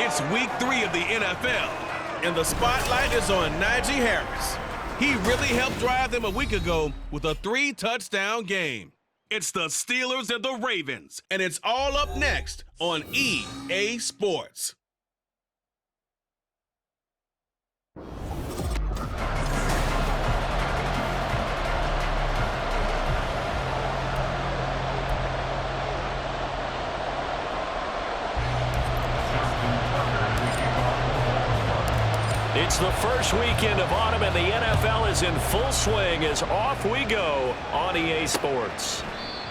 It's week 3 of the NFL, and the spotlight is on Najee Harris. He really helped drive them a week ago with a 3-touchdown game. It's the Steelers and the Ravens, and it's all up next on EA Sports. It's the first weekend of autumn, and the NFL is in full swing as off we go on EA Sports.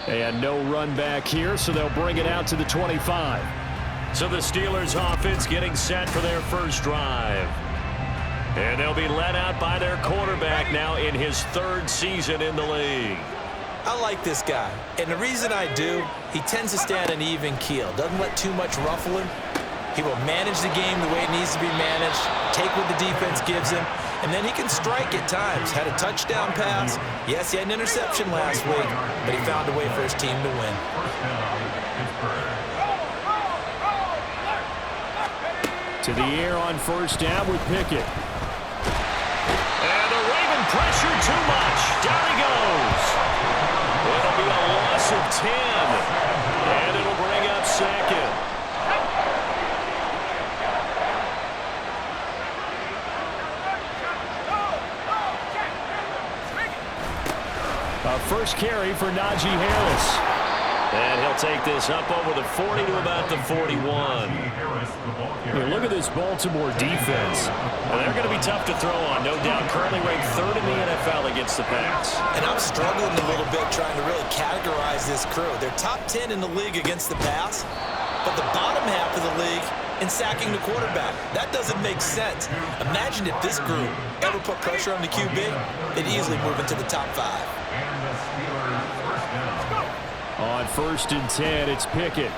And no run back here, so they'll bring it out to the 25. So the Steelers offense getting set for their first drive. And they'll be led out by their quarterback now in his 3rd season in the league. I like this guy, and the reason I do, he tends to stay on an even keel. Doesn't let too much ruffle him. He will manage the game the way it needs to be managed, take what the defense gives him, and then he can strike at times. Had a touchdown pass. Yes, he had an interception last week, but he found a way for his team to win. To the air on first down with Pickett. And the Raven pressure too much. Down he goes. It'll be a loss of 10. And it'll bring up 2nd. First carry for Najee Harris. And he'll take this up over the 40 to about the 41. Hey, look at this Baltimore defense. Well, they're going to be tough to throw on, no doubt. Currently ranked 3rd in the NFL against the pass. And I'm struggling a little bit trying to really categorize this crew. They're top 10 in the league against the pass, but the bottom half of the league in sacking the quarterback. That doesn't make sense. Imagine if this group ever put pressure on the QB, they'd easily move into the top 5. On 1st and 10, it's Pickett.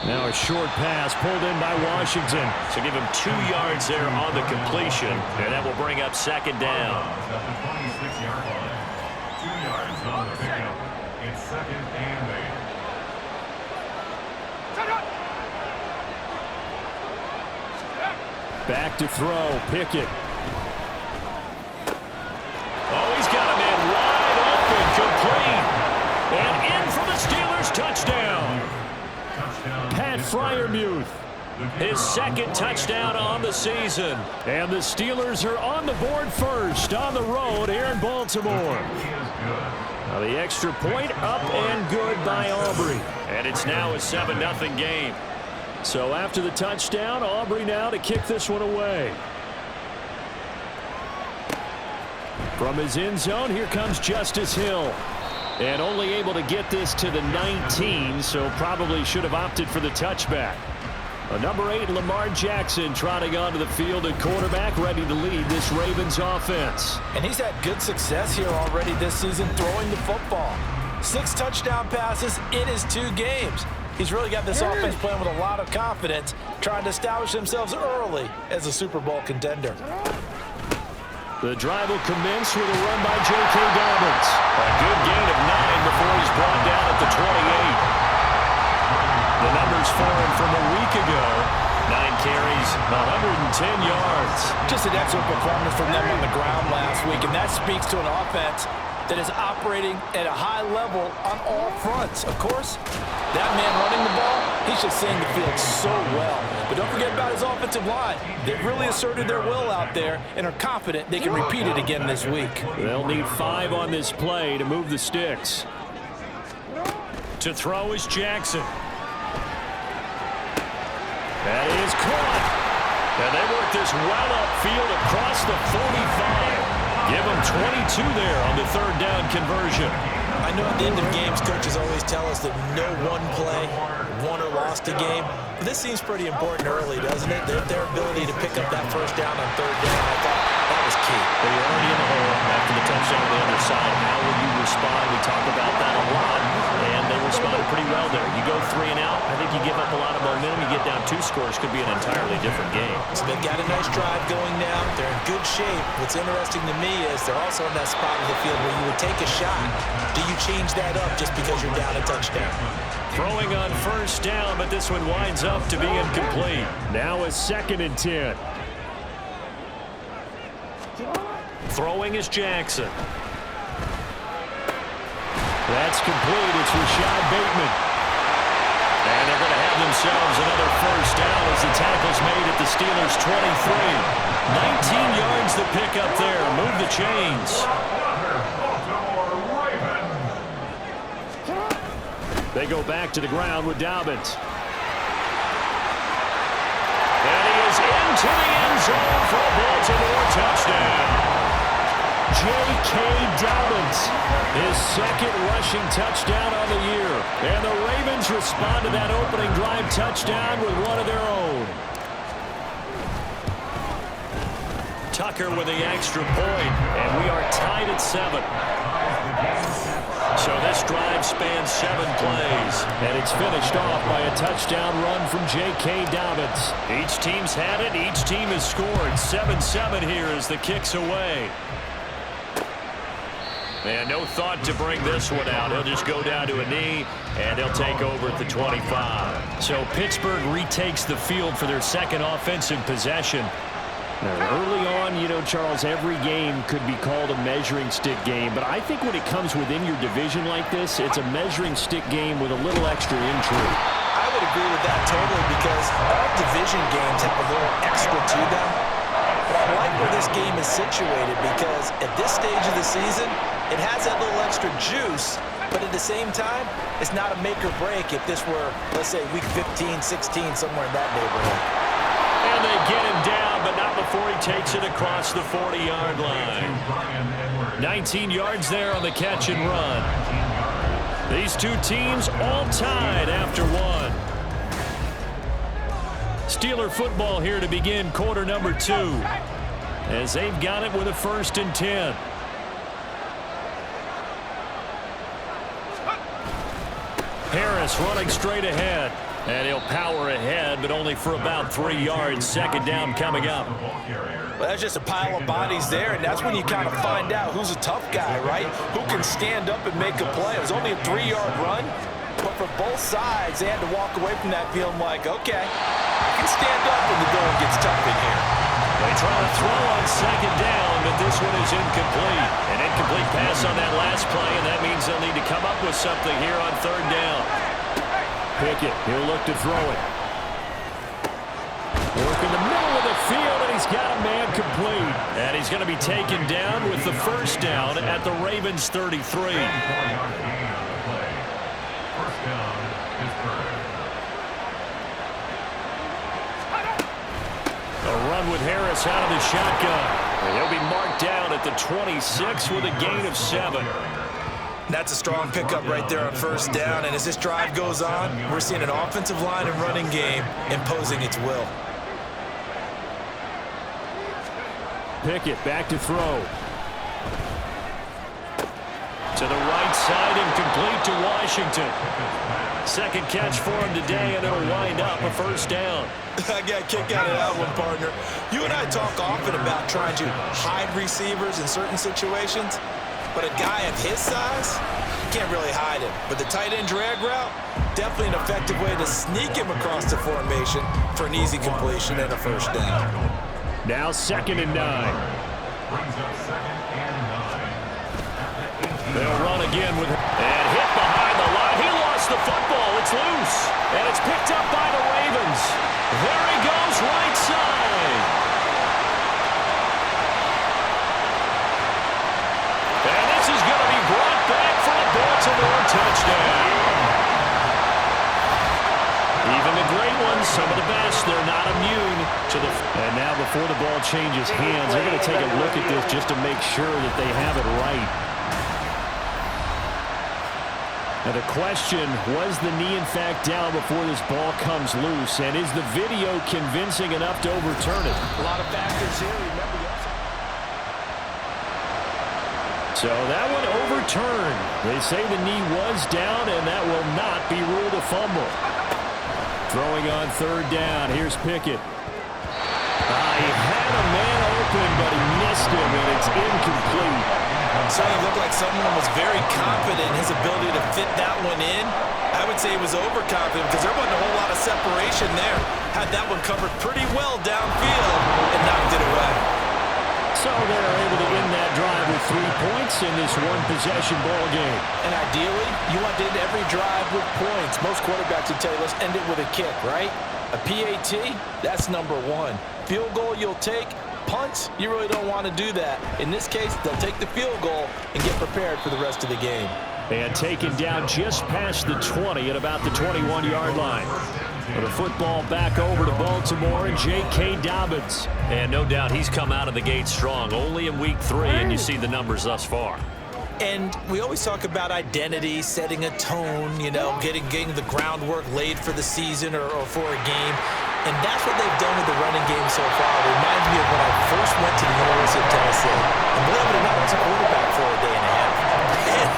Now a short pass pulled in by Washington. So give him 2 yards there on the completion, and that will bring up 2nd down. At the 26-yard line. 2 yards on the pickup. It's 2nd and 8. Back to throw, Pickett. Oh, he's got a man wide open, complete. And in for the Steelers touchdown. Pat Freiermuth. His 2nd touchdown on the season. And the Steelers are on the board first on the road here in Baltimore. Now the extra point up and good by Aubrey. And it's now a 7-0 game. So after the touchdown, Aubrey now to kick this one away. From his end zone, here comes Justice Hill. And only able to get this to the 19, so probably should have opted for the touchback. Number 8, Lamar Jackson, trotting onto the field at quarterback, ready to lead this Ravens offense. And he's had good success here already this season throwing the football. 6 touchdown passes in his 2 games. He's really got this offense playing with a lot of confidence, trying to establish themselves early as a Super Bowl contender. The drive will commence with a run by J.K. Dobbins. A good gain of 9 before he's brought down at the 28. The numbers for him from a week ago. 9 carries, 110 yards. Just an excellent performance from them on the ground last week, and that speaks to an offense that is operating at a high level on all fronts. Of course, that man running the ball, he's just seeing the field so well. But don't forget about his offensive line. They've really asserted their will out there and are confident they can repeat it again this week. They'll need 5 on this play to move the sticks. To throw is Jackson. That is caught. And they work this well upfield across the 45. Give them 22 there on the 3rd down conversion. I know at the end of games, coaches always tell us that no one play won or lost a game. But this seems pretty important early, doesn't it? Their ability to pick up that 1st down on 3rd down, I thought that was key. They're already in the hole after the touchdown on the other side. How will you respond? We talk about that a lot, and they responded pretty well there. You go 3 and out, I think you give up a lot of momentum, you get down 2 scores, could be an entirely different game. So they've got a nice drive going now. They're in good shape. What's interesting to me is they're also in that spot of the field where you would take a shot. Do you change that up just because you're down a touchdown? Throwing on first down, but this one winds up to be incomplete. Now a 2nd and 10. Throwing is Jackson. That's complete. It's Rashad Bateman. And they're going to have themselves another first down as the tackle's made at the Steelers' 23. 19 yards to pick up there. Move the chains. They go back to the ground with Dobbins. And he is into the end zone for a Baltimore touchdown. J.K. Dobbins, his 2nd rushing touchdown on the year. And the Ravens respond to that opening drive touchdown with one of their own. Tucker with the extra point, and we are tied at 7. So this drive spans 7 plays, and it's finished off by a touchdown run from J.K. Dobbins. Each team's had it. Each team has scored. 7-7 here as the kick's away. And no thought to bring this one out. He'll just go down to a knee, and he'll take over at the 25. So Pittsburgh retakes the field for their 2nd offensive possession. Early on, you know, Charles, every game could be called a measuring stick game. But I think when it comes within your division like this, it's a measuring stick game with a little extra intrigue. I would agree with that totally because all division games have a little extra to them. But I like where this game is situated because at this stage of the season, it has that little extra juice, but at the same time, it's not a make or break if this were, let's say, week 15, 16, somewhere in that neighborhood. And they get him down, but not before he takes it across the 40-yard line. 19 yards there on the catch and run. These 2 teams all tied after 1. Steeler football here to begin quarter number 2, as they've got it with a 1st and 10. Harris running straight ahead. And he'll power ahead, but only for about 3 yards. 2nd down coming up. Well, that's just a pile of bodies there, and that's when you kind of find out who's a tough guy, right? Who can stand up and make a play. It was only a 3-yard run, but for both sides, they had to walk away from that feeling like, okay, I can stand up when the going gets tough in here. They try to throw on 2nd down, but this one is incomplete. An incomplete pass on that last play, and that means they'll need to come up with something here on 3rd down. Pickett, he'll look to throw it. Work in the middle of the field, and he's got a man complete. And he's going to be taken down with the 1st down at the Ravens' 33. First down, Pittsburgh. A run with Harris out of the shotgun. And he'll be marked down at the 26 with a gain of 7. That's a strong pickup right there on 1st down, and as this drive goes on, we're seeing an offensive line and running game imposing its will. Pickett back to throw. To the right side, incomplete to Washington. 2nd catch for him today, and it'll wind up a 1st down. I got a kick out of that one, partner. You and I talk often about trying to hide receivers in certain situations. But a guy of his size, you can't really hide him. But the tight end drag route, definitely an effective way to sneak him across the formation for an easy completion and a 1st down. Now 2nd and 9. Brings up 2nd and 9. They'll run again with, and hit behind the line. He lost the football. It's loose. And it's picked up by the Ravens. There he goes, right side. And this is going to be brought back for a Baltimore touchdown. Even the great ones, some of the best, they're not immune to the... And now before the ball changes hands, they're going to take a look at this just to make sure that they have it right. Now the question, was the knee in fact down before this ball comes loose? And is the video convincing enough to overturn it? A lot of factors here. Remember So that one overturned. They say the knee was down, and that will not be ruled a fumble. Throwing on third down. Here's Pickett. He had a man open, but he missed him, and it's incomplete. Certainly looked like someone was very confident in his ability to fit that one in. I would say he was overconfident because there wasn't a whole lot of separation there. Had that one covered pretty well downfield and knocked it away. So they're able to end that drive with 3 points in this one-possession ball game. And ideally, you want to end every drive with points. Most quarterbacks would tell you, let's end it with a kick, right? A PAT, that's number one. Field goal you'll take. Punts, you really don't want to do that. In this case, they'll take the field goal and get prepared for the rest of the game. And taken down just past the 20 at about the 21-yard line. The football back over to Baltimore and J.K. Dobbins. And no doubt he's come out of the gate strong. Only in week 3, and you see the numbers thus far. And we always talk about identity, setting a tone, you know, getting the groundwork laid for the season or for a game. And that's what they've done with the running game so far. It reminds me of when I first went to the University of Tennessee. And believe it or not, I was a quarterback for a day and a half.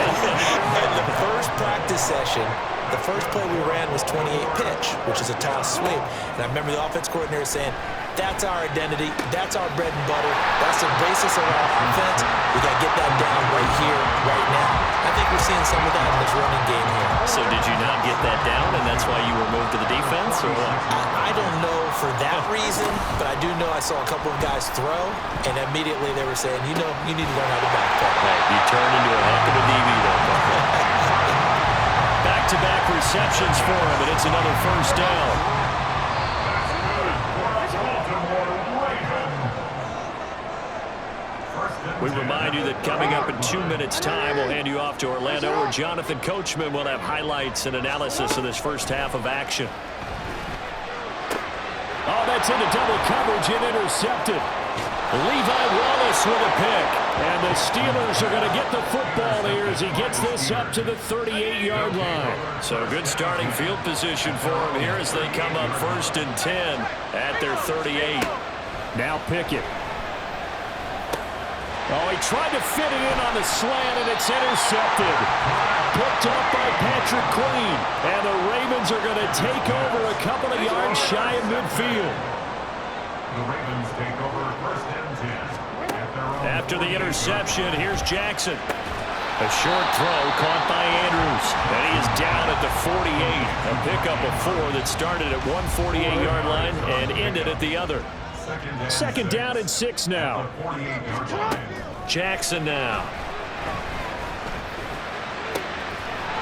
And the first practice session, the first play we ran was 28 pitch, which is a toss sweep. And I remember the offense coordinator saying, that's our identity, that's our bread and butter, that's the basis of our offense. We got to get that down right here, right now. I think we're seeing some of that in this running game here. So did you not get that down, and that's why you were moved to the defense, or what? I don't know for that reason, but I do know I saw a couple of guys throw, and immediately they were saying, you know, you need to learn how to backpedal. Hey, you turned into a heck of a DB there. Back-to-back receptions for him, and it's another first down. We remind you that coming up in 2 minutes' time, we'll hand you off to Orlando, where Jonathan Coachman will have highlights and analysis of this first half of action. Oh, that's into double coverage and intercepted. Levi Wallace with a pick. And the Steelers are going to get the football here as he gets this up to the 38-yard line. So good starting field position for him here as they come up 1st and 10 at their 38. Now Pickett. Oh, he tried to fit it in on the slant, and it's intercepted. Picked up by Patrick Queen. And the Ravens are going to take over a couple of yards shy of midfield. The Ravens take over 1st and 10. After the interception, here's Jackson. A short throw caught by Andrews. And he is down at the 48. A pickup of 4 that started at one 48-yard line and ended at the other. Second down and 6 now. Jackson now.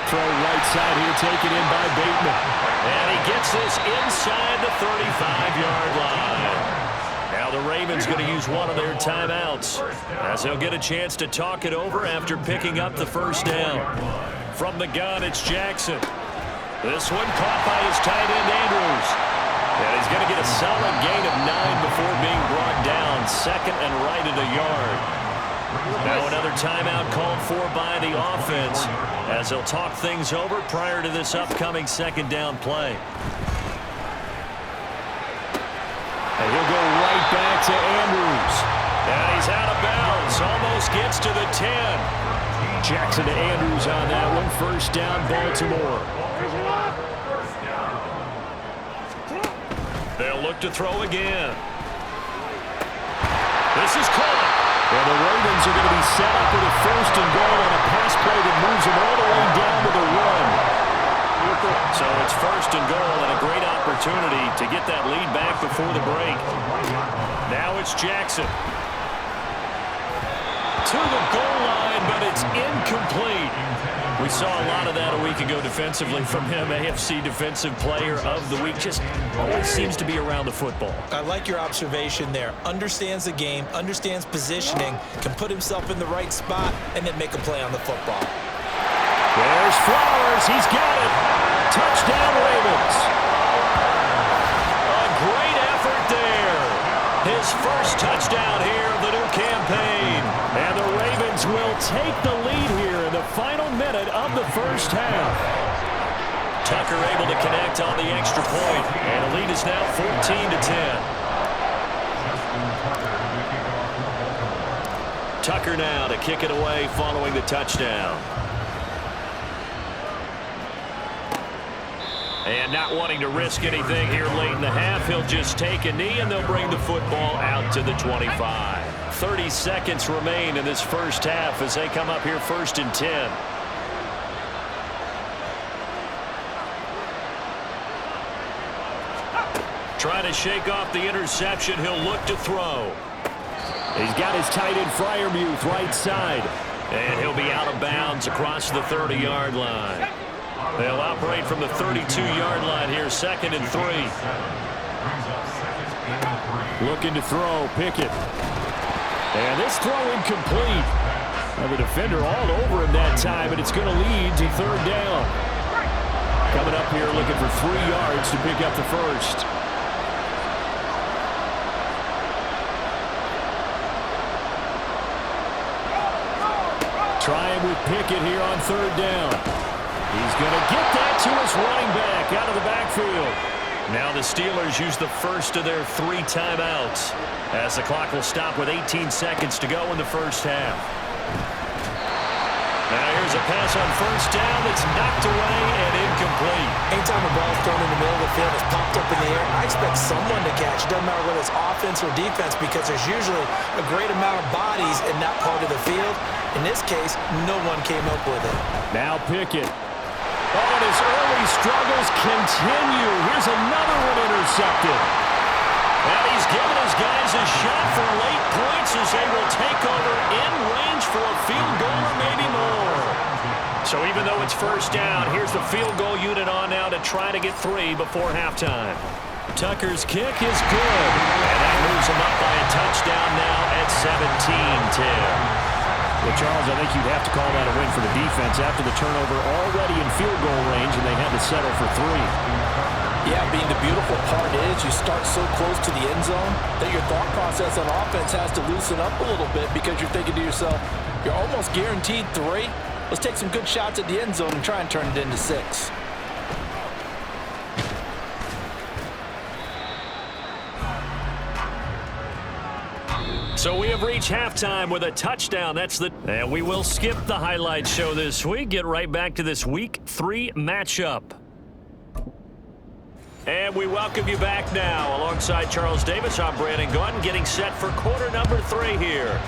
Throw right side here, taken in by Bateman. And he gets this inside the 35-yard line. Now the Ravens going to use one of their timeouts as they'll get a chance to talk it over after picking up the first down. From the gun, it's Jackson. This one caught by his tight end, Andrews. And he's going to get a solid gain of 9 before being brought down. Second and right at a yard. Now another timeout called for by the offense as they'll talk things over prior to this upcoming second down play. And he'll go right back to Andrews. And he's out of bounds. Almost gets to the 10. Jackson to Andrews on that one. First down, Baltimore. They'll look to throw again. This is caught. And the Ravens are going to be set up with a 1st and goal on a pass play that moves them all the way down to the run. So it's 1st and goal and a great opportunity to get that lead back before the break. Now it's Jackson. To the goal line, but it's incomplete. We saw a lot of that a week ago defensively from him. AFC Defensive Player of the Week. Just always seems to be around the football. I like your observation there. Understands the game, understands positioning, can put himself in the right spot, and then make a play on the football. There's Flowers. He's got it. Touchdown, Ravens. A great effort there. His first touchdown here of the new campaign. And the Ravens will take the lead here in the final minute of the first half. Tucker able to connect on the extra point. And the lead is now 14-10. Tucker now to kick it away following the touchdown. And not wanting to risk anything here late in the half, he'll just take a knee, and they'll bring the football out to the 25. 30 seconds remain in this first half as they come up here 1st and 10. Trying to shake off the interception. He'll look to throw. He's got his tight end Freiermuth right side. And he'll be out of bounds across the 30-yard line. They'll operate from the 32-yard line here, 2nd and 3. Looking to throw, Pickett. And this throw incomplete. Now the defender all over him that time, and it's going to lead to 3rd down. Coming up here looking for 3 yards to pick up the first. Trying with Pickett here on 3rd down. He's going to get that to his running back out of the backfield. Now the Steelers use the first of their 3 timeouts as the clock will stop with 18 seconds to go in the first half. Now here's a pass on 1st down that's knocked away and incomplete. Anytime a ball's thrown in the middle of the field, it's popped up in the air, I expect someone to catch. Doesn't matter whether it's offense or defense, because there's usually a great amount of bodies in that part of the field. In this case, no one came up with it. Now Pickett. Oh, and his early struggles continue. Here's another one intercepted. And he's given his guys a shot for late points as they will take over in range for a field goal or maybe more. So even though it's 1st down, here's the field goal unit on now to try to get 3 before halftime. Tucker's kick is good. And that moves him up by a touchdown now at 17-10. Well, Charles, I think you'd have to call that a win for the defense after the turnover already in field goal range, and they had to settle for 3. Yeah, being the beautiful part is you start so close to the end zone that your thought process on offense has to loosen up a little bit because you're thinking to yourself, you're almost guaranteed 3. Let's take some good shots at the end zone and try and turn it into 6. So we have reached halftime with a touchdown. And we will skip the highlight show this week. Get right back to this Week 3 matchup. And we welcome you back now. Alongside Charles Davis, I'm Brandon Gaudin, getting set for quarter number 3 here.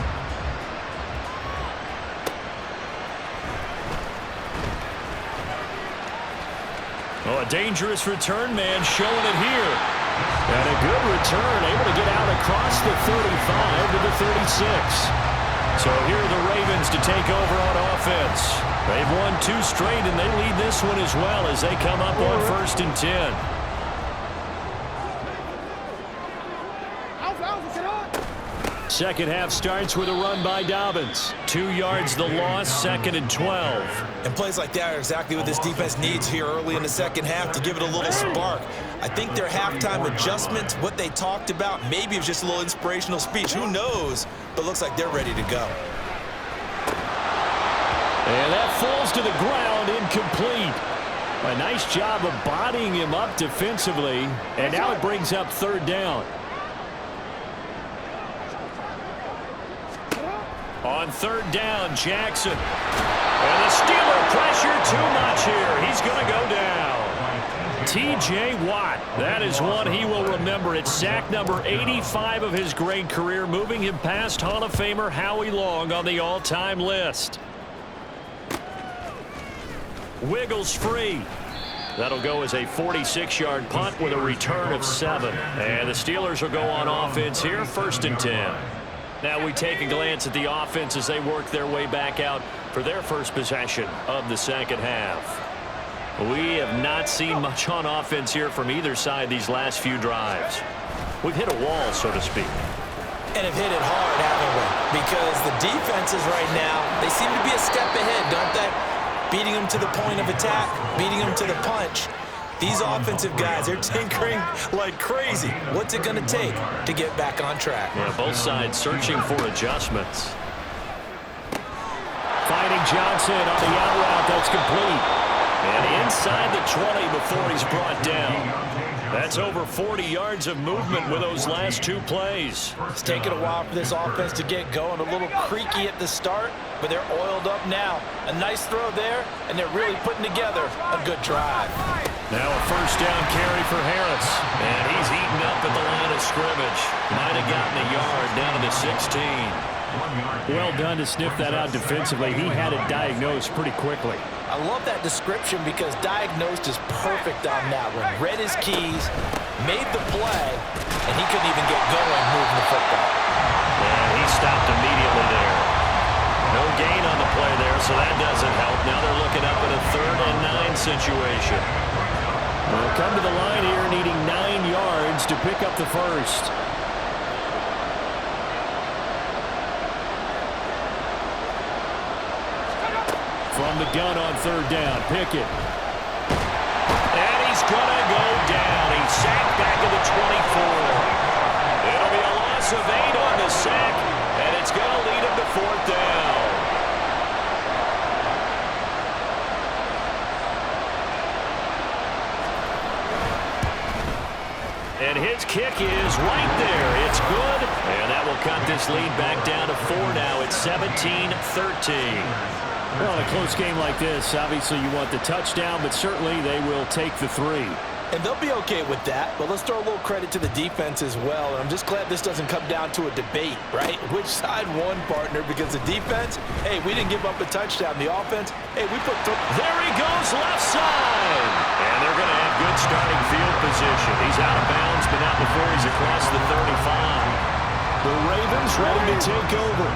Oh, a dangerous return man showing it here. And a good return, able to get out across the 35 to the 36. So here are the Ravens to take over on offense. They've won 2 straight, and they lead this one as well as they come up on 1st and 10. Second half starts with a run by Dobbins. 2 yards the loss, 2nd and 12. And plays like that are exactly what this defense needs here early in the second half to give it a little spark. I think their halftime adjustments, what they talked about, maybe it was just a little inspirational speech. Who knows? But looks like they're ready to go. And that falls to the ground, incomplete. A nice job of bodying him up defensively. And now it brings up 3rd down. On 3rd down, Jackson. And the Steeler pressure too much here. He's going to go down. T.J. Watt. That is one he will remember. It's sack number 85 of his great career, moving him past Hall of Famer Howie Long on the all-time list. Wiggles free. That'll go as a 46-yard punt with a return of 7. And the Steelers will go on offense here, 1st and 10. Now we take a glance at the offense as they work their way back out for their first possession of the second half. We have not seen much on offense here from either side these last few drives. We've hit a wall, so to speak. And have hit it hard, haven't we? Because the defenses right now, they seem to be a step ahead, don't they? Beating them to the point of attack, beating them to the punch. These offensive guys, they're tinkering like crazy. What's it going to take to get back on track? Yeah, both sides searching for adjustments. Finding Johnson on the out route. That's complete. And inside the 20 before he's brought down. That's over 40 yards of movement with those last 2 plays. It's taken a while for this offense to get going. A little creaky at the start, but they're oiled up now. A nice throw there, and they're really putting together a good drive. Now a first down carry for Harris. And he's eaten up at the line of scrimmage. Might have gotten a yard down to the 16. Well done to sniff that out defensively. He had it diagnosed pretty quickly. I love that description because diagnosed is perfect on that one. Read his keys, made the play, and he couldn't even get going moving the football. And he stopped immediately there. No gain on the play there, so that doesn't help. Now they're looking up at a 3rd and 9 situation. They'll come to the line here needing 9 yards to pick up the first. From the gun on 3rd down, Pickett. And he's going to go down. He's sacked back at the 24. It'll be a loss of 8 on the sack, and it's going to lead him to 4th down. And his kick is right there. It's good, and that will cut this lead back down to 4 now. It's 17-13. Well, in a close game like this, obviously you want the touchdown, but certainly they will take the 3. And they'll be okay with that, but let's throw a little credit to the defense as well. And I'm just glad this doesn't come down to a debate, right? Which side won, partner? Because the defense, hey, we didn't give up a touchdown. The offense, hey, we put... There he goes, left side! And they're going to have good starting field position. He's out of bounds, but not before he's across the 35. The Ravens ready to take over.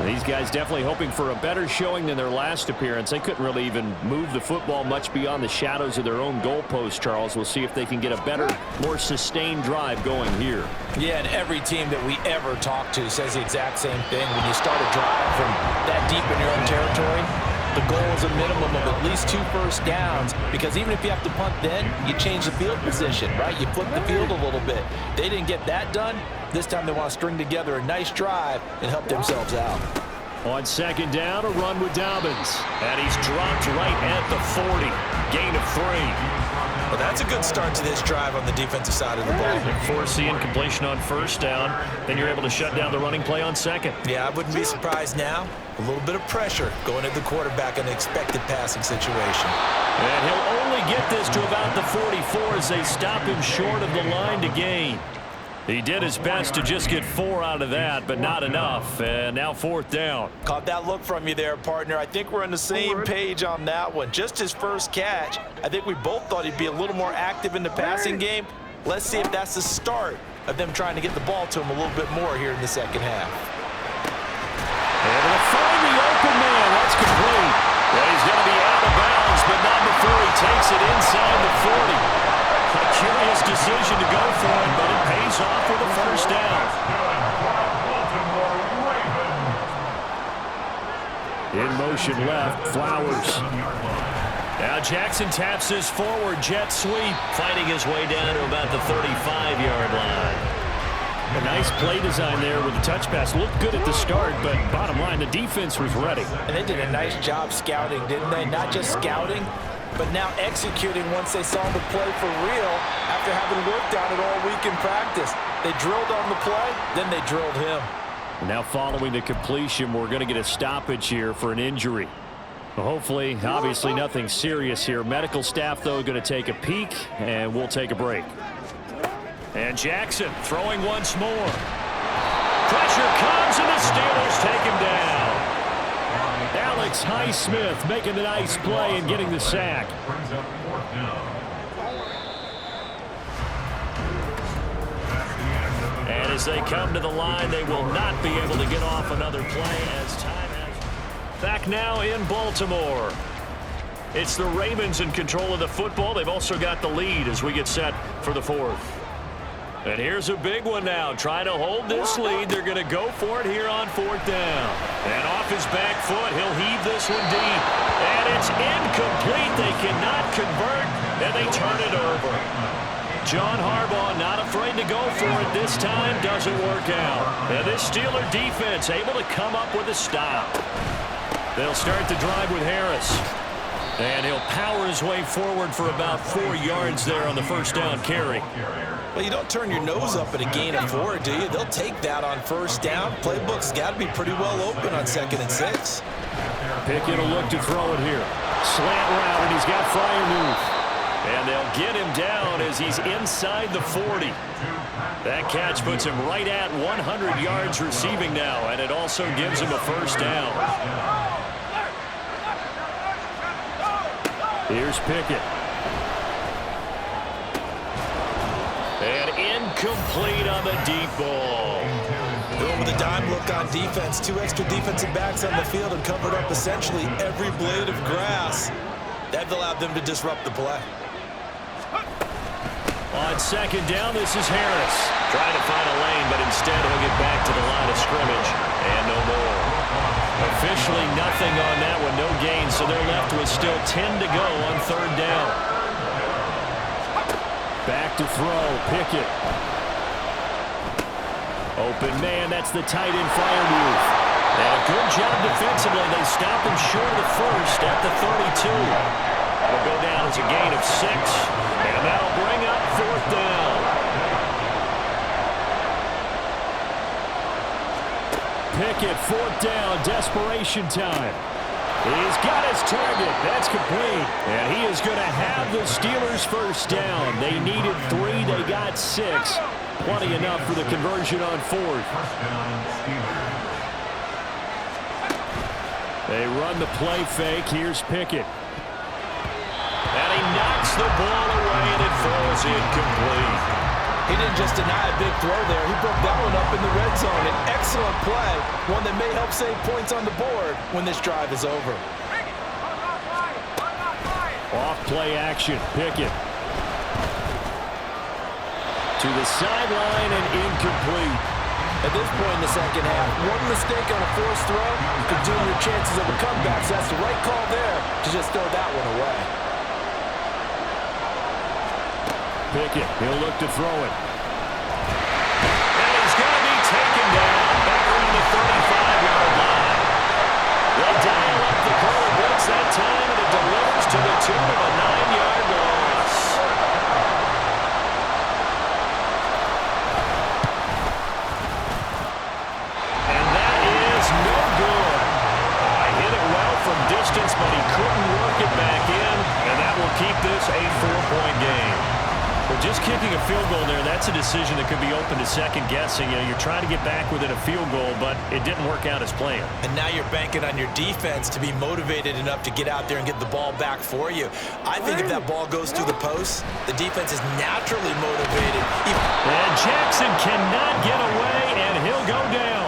These guys definitely hoping for a better showing than their last appearance. They couldn't really even move the football much beyond the shadows of their own goalpost, Charles. We'll see if they can get a better, more sustained drive going here. Yeah, and every team that we ever talk to says the exact same thing. When you start a drive from that deep in your own territory, the goal is a minimum of at least 2 first downs, because even if you have to punt then, you change the field position, right? You flip the field a little bit. They didn't get that done. This time they want to string together a nice drive and help themselves out. On 2nd down, a run with Dobbins. And he's dropped right at the 40. Gain of 3. Well, that's a good start to this drive on the defensive side of the ball. Forcing completion on 1st down. Then you're able to shut down the running play on 2nd. Yeah, I wouldn't be surprised now. A little bit of pressure going at the quarterback in an expected passing situation. And he'll only get this to about the 44 as they stop him short of the line to gain. He did his best to just get 4 out of that, but not enough. And now 4th down. Caught that look from you there, partner. I think we're on the same page on that one. Just his first catch. I think we both thought he'd be a little more active in the passing game. Let's see if that's the start of them trying to get the ball to him a little bit more here in the 2nd half. Able to find the open man. That's complete. Well, he's going to be out of bounds, but not before he takes it inside the 40. A curious decision to go for it, but it pays off with a first down. In motion left, Flowers. Now Jackson taps his forward jet sweep, fighting his way down to about the 35-yard line. A nice play design there with the touch pass. Looked good at the start, but bottom line, the defense was ready. And they did a nice job scouting, didn't they? Not just scouting, but now executing once they saw the play for real after having worked on it all week in practice. They drilled on the play, then they drilled him. Now following the completion, we're going to get a stoppage here for an injury. Well, hopefully, obviously nothing serious here. Medical staff, though, going to take a peek, and we'll take a break. And Jackson throwing once more. Pressure comes, and the Steelers take him down. Alex Highsmith making the nice play and getting the sack. Brings up 4th down. And as they come to the line, they will not be able to get off another play as time has. Back now in Baltimore. It's the Ravens in control of the football. They've also got the lead as we get set for the 4th. And here's a big one now. Trying to hold this lead. They're going to go for it here on 4th down. And off his back foot, he'll heave this one deep. And it's incomplete. They cannot convert, and they turn it over. John Harbaugh not afraid to go for it this time. Doesn't work out. And this Steeler defense able to come up with a stop. They'll start the drive with Harris. And he'll power his way forward for about 4 yards there on the first down carry. Well, you don't turn your nose up at a gain of 4, do you? They'll take that on first down. Playbook's got to be pretty well open on 2nd and 6. Pickett will look to throw it here. Slant route, and he's got Freiermuth. And they'll get him down as he's inside the 40. That catch puts him right at 100 yards receiving now, and it also gives him a first down. Here's Pickett. And incomplete on the deep ball. Going with a dime look on defense. 2 extra defensive backs on the field and covered up essentially every blade of grass. That allowed them to disrupt the play. On 2nd down, this is Harris. Trying to find a lane, but instead he'll get back to the line of scrimmage. And no more. Officially nothing on that one, no gain, so they're left with still 10 to go on 3rd down. Back to throw, Pickett. Open man, that's the tight end Freiermuth. And a good job defensively. They stop him short of the first at the 32. It'll go down as a gain of 6, and that'll bring up 4th down. Pickett, 4th down, desperation time. He's got his target. That's complete. And he is going to have the Steelers first down. They needed 3. They got 6. Plenty enough for the conversion on 4th. They run the play fake. Here's Pickett. And he knocks the ball away, and it falls incomplete. He didn't just deny a big throw there. He broke that one up in the red zone. An excellent play, one that may help save points on the board when this drive is over. Off play action, Pickett. To the sideline and incomplete. At this point in the second half, one mistake on a forced throw could doom your chances of a comeback. So that's the right call there to just throw that one away. Pickett, he'll look to throw it. And he's going to be taken down back around the 35-yard line. They dial up the corner blitz that time, and it delivers to the tune of a 9-yard loss. And that is no good. Hit it well from distance, but he couldn't work it back in, and that will keep this a 4-point game. Well, just kicking a field goal there, that's a decision that could be open to second guessing. You know, you're trying to get back within a field goal, but it didn't work out as planned. And now you're banking on your defense to be motivated enough to get out there and get the ball back for you. I think if that ball goes through the post, the defense is naturally motivated. And Jackson cannot get away, and he'll go down.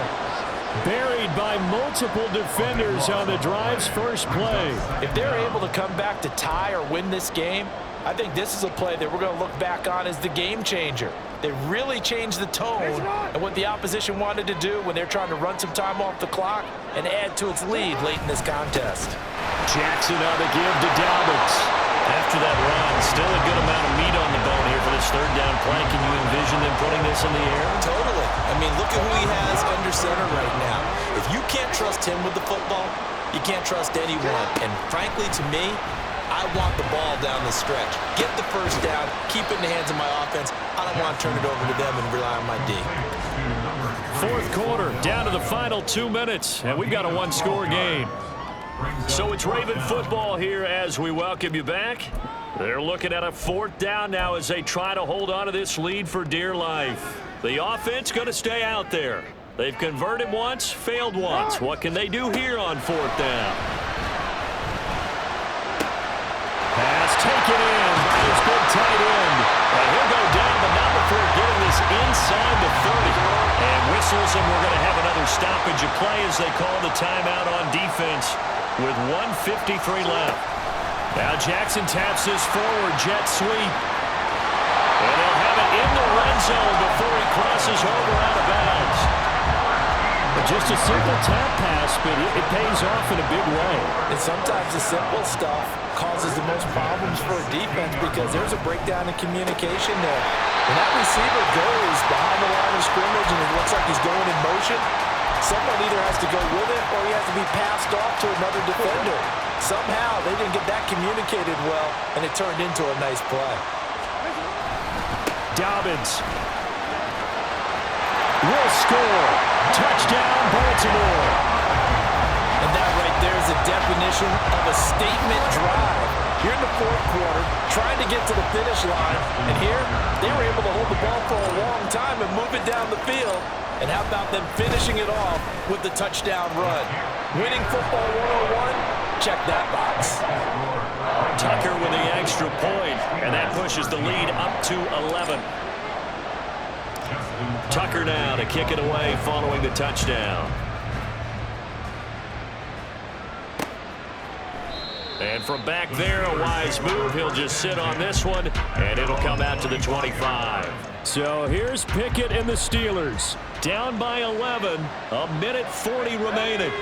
Buried by multiple defenders on the drive's first play. If they're able to come back to tie or win this game, I think this is a play that we're going to look back on as the game changer. They really changed the tone and what the opposition wanted to do when they're trying to run some time off the clock and add to its lead late in this contest. Jackson on the give to Dobbins. After that run, still a good amount of meat on the bone here for this 3rd down play. Can you envision them putting this in the air? Totally. I mean, look at who he has under center right now. If you can't trust him with the football, you can't trust anyone. And frankly, to me, I want the ball down the stretch. Get the first down, keep it in the hands of my offense. I don't want to turn it over to them and rely on my D. 4th quarter, down to the final 2 minutes, and we've got a 1-score game. So it's Raven football here as we welcome you back. They're looking at a 4th down now as they try to hold on to this lead for dear life. The offense going to stay out there. They've converted once, failed once. What can they do here on 4th down? Pass taken in by his big tight end. And he'll go down, but not before getting this inside the 30. And whistles, and we're going to have another stoppage of play as they call the timeout on defense with 1:53 left. Now Jackson taps this forward, jet sweep. And he'll have it in the red zone before he crosses over out of bounds. But just a simple tap pass, but it pays off in a big way. And sometimes the simple stuff causes the most problems for a defense because there's a breakdown in communication there. When that receiver goes behind the line of scrimmage and it looks like he's going in motion, Someone either has to go with it or he has to be passed off to another defender. Somehow they didn't get that communicated well, and it turned into a nice play. Dobbins will score. Touchdown, Baltimore. And that right there is a definition of a statement drive. Here in the fourth quarter, trying to get to the finish line. And here, they were able to hold the ball for a long time and move it down the field. And how about them finishing it off with the touchdown run? Winning football 101, check that box. Tucker with the extra point, and that pushes the lead up to 11. Tucker now to kick it away following the touchdown. And from back there, a wise move. He'll just sit on this one, and it'll come out to the 25. So here's Pickett and the Steelers. Down by 11, a minute 40 remaining.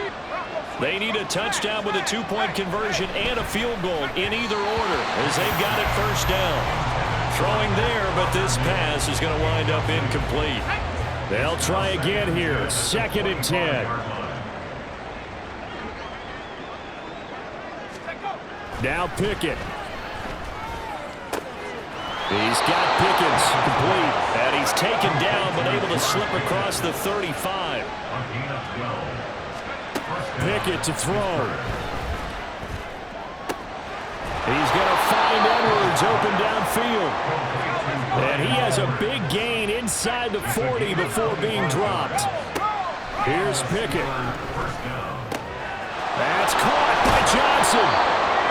They need a touchdown with a two-point conversion and a field goal in either order as they've got it first down. Throwing there, but this pass is going to wind up incomplete. They'll try again here, 2nd and 10. Now Pickett. He's got Pickens complete, and he's taken down but able to slip across the 35. Pickett to throw. He's going to find Edwards open downfield. And he has a big gain inside the 40 before being dropped. Here's Pickett. That's caught by Johnson.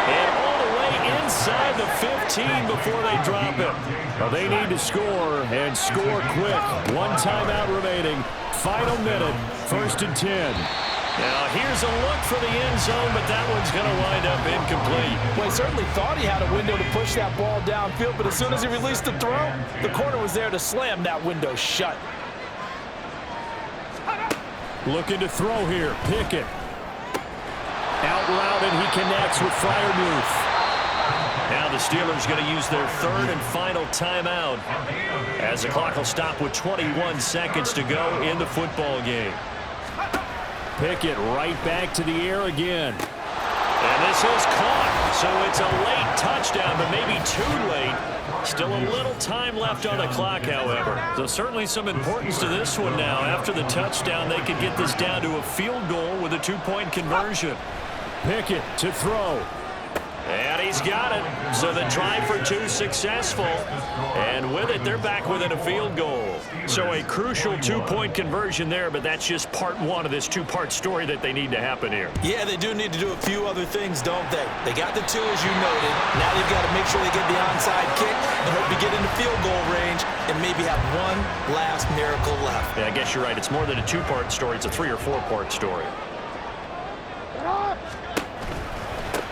And all the way inside the 15 before they drop him. Well, they need to score, and score quick. One timeout remaining. Final minute, 1st and 10. Now, here's a look for the end zone, but that one's going to wind up incomplete. Well, he certainly thought he had a window to push that ball downfield, but as soon as he released the throw, the corner was there to slam that window shut. Looking to throw here, Pickett. Out route, and he connects with Freiermuth. Now the Steelers going to use their 3rd and final timeout as the clock will stop with 21 seconds to go in the football game. Pickett right back to the air again. And this is caught, so it's a late touchdown, but maybe too late. Still a little time left on the clock, however. So certainly some importance to this one now. After the touchdown, they could get this down to a field goal with a two-point conversion. Pickett to throw. And he's got it. So the try for 2 successful. And with it, they're back within a field goal. So a crucial two-point conversion there, but that's just part one of this two-part story that they need to happen here. Yeah, they do need to do a few other things, don't they? They got the 2, as you noted. Now they've got to make sure they get the onside kick and hope to get into field goal range and maybe have one last miracle left. Yeah, I guess you're right. It's more than a two-part story. It's a 3- or 4-part story.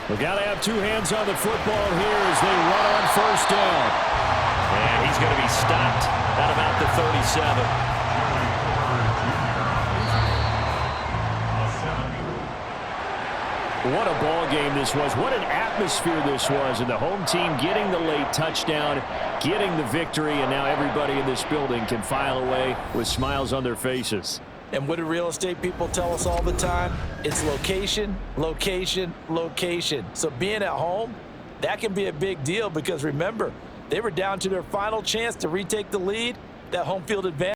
We've got to have 2 hands on the football here as they run on first down. And he's going to be stopped at about the 37. What a ball game this was. What an atmosphere this was. And the home team getting the late touchdown, getting the victory, and now everybody in this building can file away with smiles on their faces. And what do real estate people tell us all the time? It's location, location, location. So being at home, that can be a big deal because remember, they were down to their final chance to retake the lead. That home field advantage